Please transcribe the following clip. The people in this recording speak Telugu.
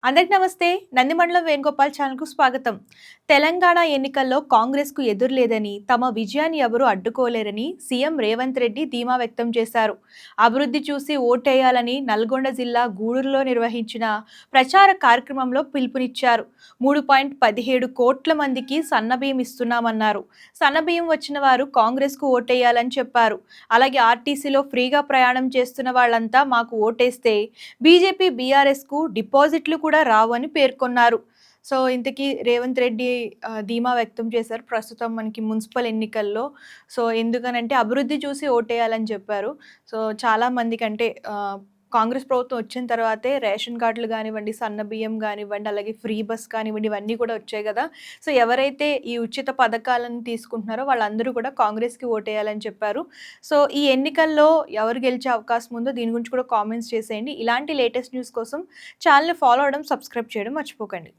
అందరికి నమస్తే. నందిమండలం వేణుగోపాల్ ఛానల్‌కు స్వాగతం. తెలంగాణ ఎన్నికల్లో కాంగ్రెస్‌కు ఎదురులేదని, తమ విజయాన్ని ఎవరూ అడ్డుకోలేరని సీఎం రేవంత్ రెడ్డి ధీమా వ్యక్తం చేశారు. అభివృద్ధి చూసి ఓటేయాలని నల్గొండ జిల్లా గూడూరులో నిర్వహించిన ప్రచార కార్యక్రమంలో పిలుపునిచ్చారు. 3.17 కోట్ల మందికి సన్నబియ్యం ఇస్తున్నామన్నారు. సన్నబియ్యం వచ్చిన వారు కాంగ్రెస్‌కు ఓటేయాలని చెప్పారు. అలాగే ఆర్టీసీలో ఫ్రీగా ప్రయాణం చేస్తున్న వాళ్ళంతా మాకు ఓటేస్తే బీజేపీ, బీఆర్ఎస్‌కు డిపాజిట్లు కూడా రావు అని పేర్కొన్నారు. సో, ఇంతకీ రేవంత్ రెడ్డి ధీమా వ్యక్తం చేశారు. ప్రస్తుతం మనకి మున్సిపల్ ఎన్నికల్లో. సో, ఎందుకనంటే అభివృద్ధి చూసి ఓటేయాలని చెప్పారు. సో, చాలా మందికంటే కాంగ్రెస్ ప్రభుత్వం వచ్చిన తర్వాతే రేషన్ కార్డులు గానివ్వండి, సన్న బియ్యం గానివ్వండి, అలాగే ఫ్రీ బస్ కానివ్వండి, ఇవన్నీ కూడా వచ్చాయి గదా! సో, ఎవరైతే ఈ ఉచిత పథకాలను తీసుకుంటున్నారో వాళ్ళందరూ కూడా కాంగ్రెస్‌కి ఓటేయాలని చెప్పారు. సో, ఈ ఎన్నికల్లో ఎవరు గెలిచే అవకాశం ఉందో దీని గురించి కూడా కామెంట్స్ చేసేయండి. ఇలాంటి లేటెస్ట్ న్యూస్ కోసం ఛానెల్‌ని ఫాలో అవ్వడం, సబ్స్క్రైబ్ చేయడం మర్చిపోకండి.